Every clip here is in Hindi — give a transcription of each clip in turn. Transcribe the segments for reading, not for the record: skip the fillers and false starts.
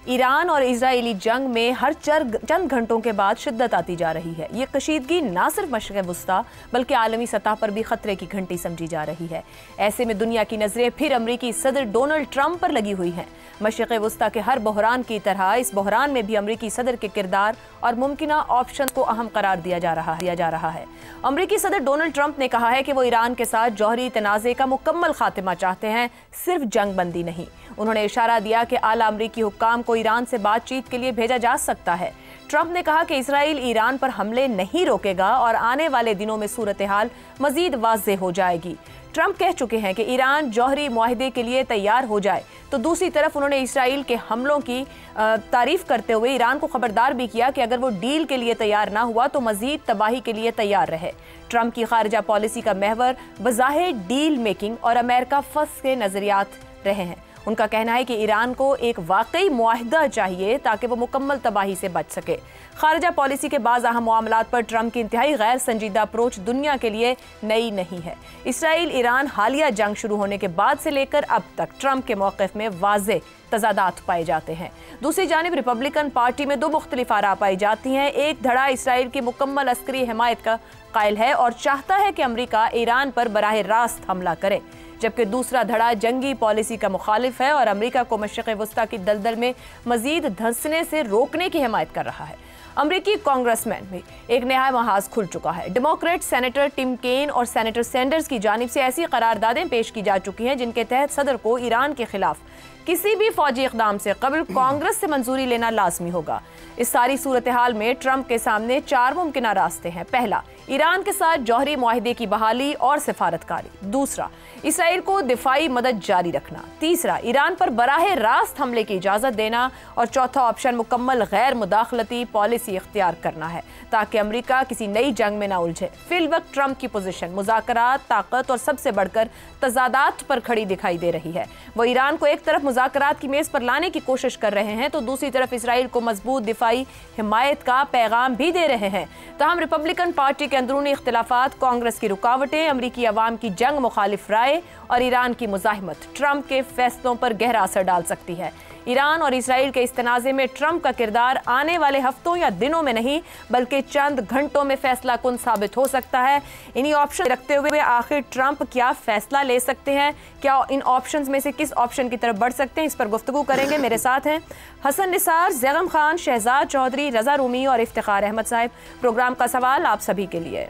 ईरान और इजरायली जंग में हर चंद घंटों के बाद शिद्दत आती जा रही है। ये कशीदगी ना सिर्फ मशरिक़ वुस्ता बल्कि आलमी सतह पर भी खतरे की घंटी समझी जा रही है। ऐसे में दुनिया की नजरें फिर अमरीकी सदर डोनाल्ड ट्रंप पर लगी हुई हैं। मशरिक़ वुस्ता के हर बहरान की तरह इस बहरान में भी अमरीकी सदर के किरदार और मुमकिना ऑप्शन को अहम करार दिया जा रहा है। अमरीकी सदर डोनाल्ड ट्रंप ने कहा है कि वो ईरान के साथ जौहरी तनाज़े का मुकम्मल खात्मा चाहते हैं, सिर्फ जंग बंदी नहीं। उन्होंने इशारा दिया कि आला अमरीकी हुक्काम को ईरान से बातचीत के लिए भेजा जा सकता है। ट्रंप ने कहा कि इसराइल ईरान पर हमले नहीं रोकेगा और आने वाले दिनों में सूरत हाल मजीद वाज़ेह हो जाएगी। ट्रंप कह चुके हैं कि ईरान जौहरी मुआहदे के लिए तैयार हो जाए, तो दूसरी तरफ उन्होंने इसराइल के हमलों की तारीफ करते हुए ईरान को खबरदार भी किया कि अगर वो डील के लिए तैयार ना हुआ तो मजीद तबाही के लिए तैयार रहे। ट्रंप की खारजा पॉलिसी का महवर बज़ाहिर डील मेकिंग और अमेरिका फर्स्ट के नजरियात रहे हैं। उनका कहना है कि ईरान को एक वाकई मुआहदा चाहिए ताकि वो मुकम्मल तबाही से बच सके। खारजा पॉलिसी के बाज़ अहम मामलात पर ट्रंप की इंतहाई गैर संजीदा अप्रोच दुनिया के लिए नई नहीं है। इसराइल ईरान हालिया जंग शुरू होने के बाद से लेकर अब तक ट्रंप के मौक़िफ़ में वाज़ेह तज़ादात पाए जाते हैं। दूसरी जानिब रिपब्लिकन पार्टी में दो मुख्तलिफ आरा पाई जाती हैं। एक धड़ा इसराइल की मुकम्मल अस्करी हिमायत का कायल है और चाहता है कि अमरीका ईरान पर बराह रास्त हमला करे, जबकि दूसरा धड़ा जंगी पॉलिसी का मुखालिफ है और अमरीका को मशरिक़ वुस्ता की दलदल में मजीद धंसने से रोकने की हिमायत कर रहा है। अमरीकी कांग्रेसमैन में एक नया महाज खुल चुका है। डेमोक्रेट सेनेटर टिम केन और सेनेटर सैंडर्स की जानिब से ऐसी करारदादें पेश की जा चुकी हैं जिनके तहत सदर को ईरान के खिलाफ किसी भी फौजी इक़दाम से कबल कांग्रेस से मंजूरी लेना लाजमी होगा। इस सारी सूरत हाल में ट्रंप के सामने चार मुमकिन रास्ते हैं। पहला, ईरान के साथ जौहरी मुआहदे की बहाली और सिफारतकारी। दूसरा, इसराइल को दिफाई मदद जारी रखना। तीसरा, ईरान पर बराह रास्त हमले की इजाज़त देना। और चौथा ऑप्शन, मुकम्मल गैर मुदाखलती पॉलिसी इख्तियार करना है ताकि अमरीका किसी नई जंग में ना उलझे। फिलवक्त ट्रंप की पोजीशन मुज़ाकरात, ताकत और सबसे बढ़कर तज़ादात पर खड़ी दिखाई दे रही है। वो ईरान को एक तरफ मुज़ाकरात की मेज़ पर लाने की कोशिश कर रहे हैं तो दूसरी तरफ इसराइल को मजबूत दिफाई हिमायत का पैगाम भी दे रहे हैं। तहम रिपब्लिकन पार्टी के अंदरूनी इख्तिलाफात, कांग्रेस की रुकावटें, अमरीकी अवाम की जंग मुखालिफ राय और ईरान की मुज़ाहिमत ट्रंप के फैसलों पर गहरा असर डाल सकती है। ईरान और इसराइल के इस तनाज़े में ट्रंप का किरदार आने वाले हफ्तों या दिनों में नहीं बल्कि चंद घंटों में फैसला कुन साबित हो सकता है। इन्हीं ऑप्शन रखते हुए आखिर ट्रंप क्या फैसला ले सकते हैं, क्या इन ऑप्शंस में से किस ऑप्शन की तरफ बढ़ सकते हैं, इस पर गुफ्तगू करेंगे। मेरे साथ हैं हसन निसार, जैगम खान, शहजाद चौधरी, रजा रूमी और इफ्तिखार अहमद साहब। प्रोग्राम का सवाल आप सभी के लिए।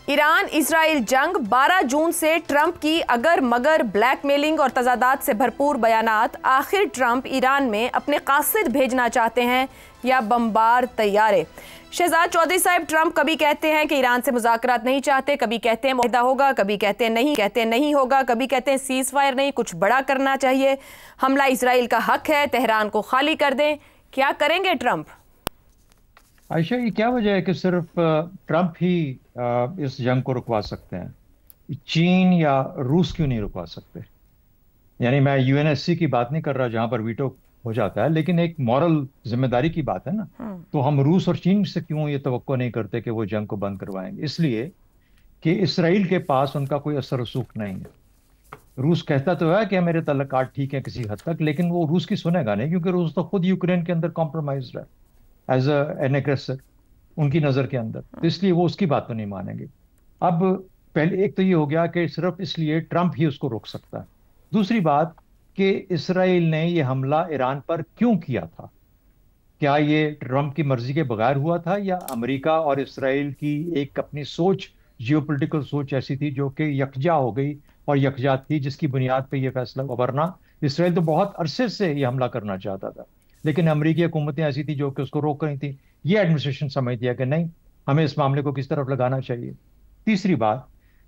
ईरान इजराइल जंग 12 जून से ट्रंप की अगर मगर, ब्लैकमेलिंग और तजादात से भरपूर बयानात। आखिर ट्रंप ईरान में अपने कासिद भेजना चाहते हैं या बमबार तैयारे? शहजाद चौधरी साहब, ट्रंप कभी कहते हैं कि ईरान से मुज़ाकरात नहीं चाहते, कभी कहते हैं मुआहदा होगा, कभी कहते हैं नहीं होगा, कभी कहते हैं सीज़ फायर नहीं, कुछ बड़ा करना चाहिए, हमला इजराइल का हक है, तेहरान को खाली कर दें। क्या करेंगे ट्रंप? आयशा, ये क्या वजह है कि सिर्फ ट्रंप ही इस जंग को रुकवा सकते हैं? चीन या रूस क्यों नहीं रुकवा सकते? यानी मैं यूएनएससी की बात नहीं कर रहा जहां पर वीटो हो जाता है, लेकिन एक मॉरल जिम्मेदारी की बात है ना। तो हम रूस और चीन से क्यों ये तवक्को नहीं करते कि वो जंग को बंद करवाएंगे? इसलिए कि इसराइल के पास उनका कोई असर रसूख नहीं है। रूस कहता तो है कि मेरे तल्लुकात ठीक है किसी हद तक, लेकिन वो रूस की सुनेगा नहीं, क्योंकि रूस तो खुद यूक्रेन के अंदर कॉम्प्रोमाइज है एज एन एग्रेसर उनकी नजर के अंदर, तो इसलिए वो उसकी बात तो नहीं मानेंगे। अब पहले एक तो ये हो गया कि सिर्फ इसलिए ट्रंप ही उसको रोक सकता है। दूसरी बात कि इसराइल ने ये हमला ईरान पर क्यों किया था? क्या ये ट्रंप की मर्जी के बगैर हुआ था या अमेरिका और इसराइल की एक अपनी सोच, जियोपॉलिटिकल सोच ऐसी थी जो कि यकजा हो गई और यकजा थी, जिसकी बुनियाद पे ये फैसला? वरना इसराइल तो बहुत अरसे से ये हमला करना चाहता था, लेकिन अमेरिकी हुकूमतें ऐसी थी जो कि उसको रोक रही थी। ये एडमिनिस्ट्रेशन समझ दिया कि नहीं, हमें इस मामले को किस तरफ लगाना चाहिए। तीसरी बात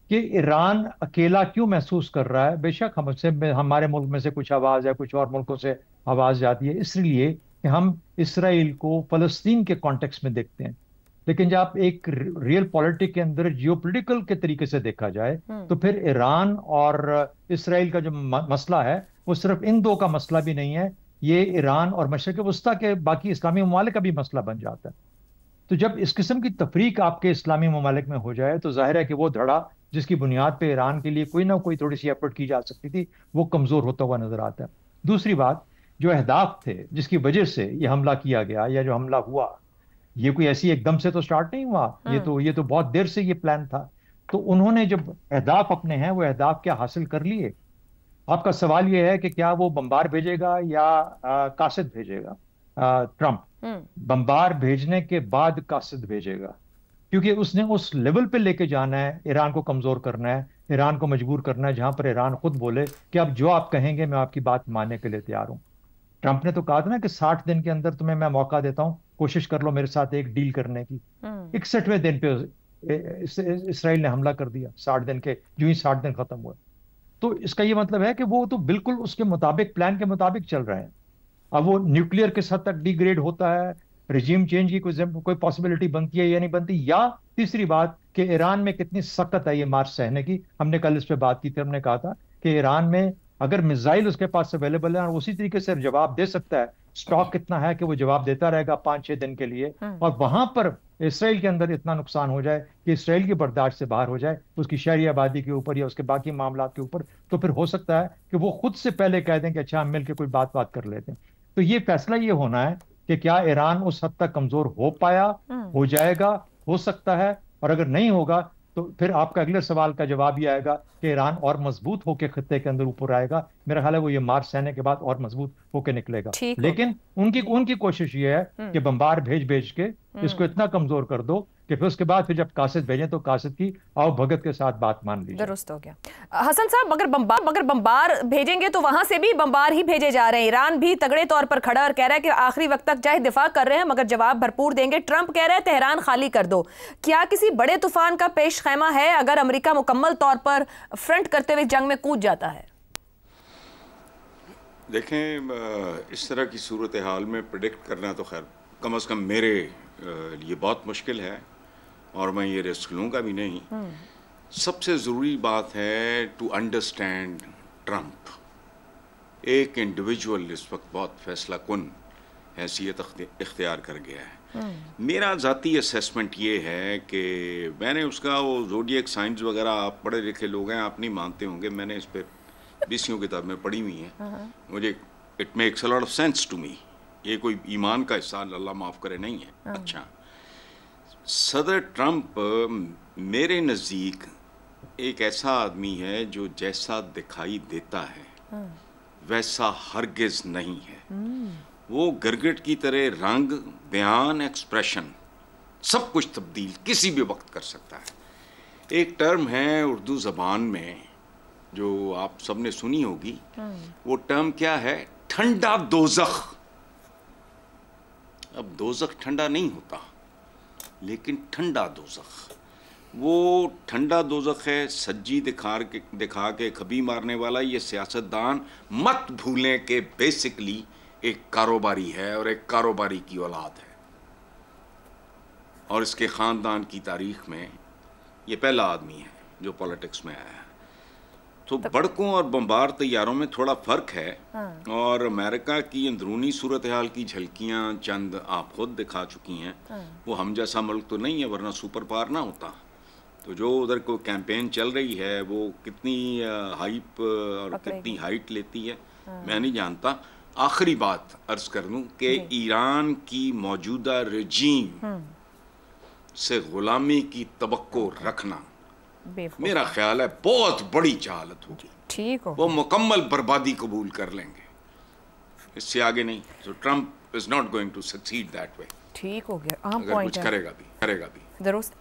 कि ईरान अकेला क्यों महसूस कर रहा है? बेशक हमसे, हमारे मुल्क में से कुछ आवाज़ है, कुछ और मुल्कों से आवाज़ जाती है, इसलिए कि हम इसराइल को फ़लस्तीन के कॉन्टेक्स्ट में देखते हैं। लेकिन जब आप एक रियल पॉलिटिक के अंदर जियोपॉलिटिकल के तरीके से देखा जाए तो फिर ईरान और इसराइल का जो मसला है वो सिर्फ इन दो का मसला भी नहीं है, ये ईरान और मशरिक़ वस्ता के बाकी इस्लामी ममालिक का भी मसला बन जाता है। तो जब इस किस्म की तफरीक आपके इस्लामी ममालिक में हो जाए तो जाहिर है कि वो धड़ा जिसकी बुनियाद पे ईरान के लिए कोई ना कोई थोड़ी सी एफर्ट की जा सकती थी, वो कमज़ोर होता हुआ नजर आता है। दूसरी बात, जो अहदाफ थे जिसकी वजह से ये हमला किया गया या जो हमला हुआ, ये कोई ऐसी एकदम से तो स्टार्ट नहीं हुआ, ये तो बहुत देर से ये प्लान था। तो उन्होंने जब अहदाफ अपने हैं, वो अहदाफ क्या हासिल कर लिए? आपका सवाल ये है कि क्या वो बम्बार भेजेगा या कासिद भेजेगा? ट्रंप बम्बार भेजने के बाद कासिद भेजेगा, क्योंकि उसने उस लेवल पे लेके जाना है, ईरान को कमजोर करना है, ईरान को मजबूर करना है, जहां पर ईरान खुद बोले कि अब जो आप कहेंगे मैं आपकी बात मानने के लिए तैयार हूं। ट्रंप ने तो कहा था ना कि 60 दिन के अंदर तुम्हें मैं मौका देता हूं, कोशिश कर लो मेरे साथ एक डील करने की। 61वें दिन पे इसराइल ने हमला कर दिया, 60 दिन के जो ही 60 दिन खत्म हुए। तो इसका ये मतलब है कि वो तो बिल्कुल उसके मुताबिक, प्लान के मुताबिक चल रहे हैं। अब वो न्यूक्लियर किस हद तक डिग्रेड होता है, रिजीम चेंज की कोई पॉसिबिलिटी बनती है या नहीं बनती, या तीसरी बात कि ईरान में कितनी सख्त है ये मार्च सहने की। हमने कल इस पे बात की थी, हमने कहा था कि ईरान में अगर मिसाइल उसके पास अवेलेबल है और उसी तरीके से जवाब दे सकता है, स्टॉक कितना है कि वो जवाब देता रहेगा 5-6 दिन के लिए, और वहां पर इसराइल के अंदर इतना नुकसान हो जाए कि इसराइल की बर्दाश्त से बाहर हो जाए, उसकी शहरी आबादी के ऊपर या उसके बाकी मामला के ऊपर, तो फिर हो सकता है कि वो खुद से पहले कह दें कि अच्छा हम मिलकर कोई बात कर लेते हैं। तो ये फैसला ये होना है कि क्या ईरान उस हद तक कमजोर हो पाया, हो जाएगा, हो सकता है, और अगर नहीं होगा तो फिर आपका अगले सवाल का जवाब ये आएगा कि ईरान और मजबूत होकर खत्ते के अंदर ऊपर आएगा। मेरा ख्याल है वो ये मार्च सहने के बाद और मजबूत होकर निकलेगा। लेकिन उनकी कोशिश ये है कि बम्बार भेज के इसको इतना कमजोर कर दो कि फिर उसके बाद फिर जब कासिद भेजें तो कासिद की आओ भगत के साथ बात मान लीजिए। दुरुस्त हो गया। हसन साहब, अगर बम्बार भेजेंगे तो वहां से भी बम्बार ही भेजे जा रहे हैं। ईरान भी तगड़े तौर पर खड़ा और कह रहा है कि आखिरी वक्त तक चाहे दिफा कर रहे हैं मगर जवाब भरपूर देंगे। ट्रंप कह रहे हैं तेहरान खाली कर दो। क्या किसी बड़े तूफान का पेश खैमा है अगर अमेरिका मुकम्मल तौर पर फ्रंट करते हुए जंग में कूद जाता है? देखें, इस तरह की सूरत हाल में प्रेडिक्ट करना तो खैर कम से कम मेरे लिए बहुत मुश्किल है और मैं ये रिस्क लूँगा भी नहीं। सबसे ज़रूरी बात है टू अंडरस्टैंड ट्रंप। एक इंडिविजुअल इस वक्त बहुत फैसला कुन हैसियत इख्तियार कर गया है। मेरा ज़ाती असेसमेंट ये है कि मैंने उसका वो ज़ोडिएक साइंस वगैरह, आप पढ़े लिखे लोग हैं, आप नहीं मानते होंगे, मैंने इस पर 20 किताब में पढ़ी हुई है। मुझे it makes a lot of sense to me. ये कोई ईमान का हिस्सा, अल्लाह माफ़ करे, नहीं है। अच्छा, सदर ट्रंप मेरे नज़दीक एक ऐसा आदमी है जो जैसा दिखाई देता है वैसा हरगिज नहीं है। वो गिरगिट की तरह रंग, बयान, एक्सप्रेशन सब कुछ तब्दील किसी भी वक्त कर सकता है। एक टर्म है उर्दू ज़बान में जो आप सबने सुनी होगी, वो टर्म क्या है? ठंडा दोज़ख। अब दोज़ख ठंडा नहीं होता, लेकिन ठंडा दोज़ख, वो ठंडा दोज़ख है सज्जी दिखा के खबी मारने वाला। ये सियासतदान मत भूलें कि बेसिकली एक कारोबारी है और एक कारोबारी की औलाद है, और इसके ख़ानदान की तारीख में ये पहला आदमी है जो पॉलिटिक्स में आया है। तो बड़कों और बम्बार तैयारों में थोड़ा फ़र्क है। और अमेरिका की अंदरूनी सूरत हाल की झलकियाँ चंद आप खुद दिखा चुकी हैं। वो हम जैसा मुल्क तो नहीं है, वरना सुपर पावर ना होता। तो जो उधर को कैंपेन चल रही है वो कितनी हाइप और कितनी हाइट लेती है मैं नहीं जानता। आखिरी बात अर्ज कर दूं कि ईरान की मौजूदा रजीम से गुलामी की तवक्को रखना मेरा ख्याल है बहुत बड़ी जहालत होगी। ठीक हो, वो मुकम्मल बर्बादी कबूल कर लेंगे, इससे आगे नहीं। तो Trump is not going to succeed that way. ठीक हो गया, अगर कुछ करेगा भी। दुरुस्त।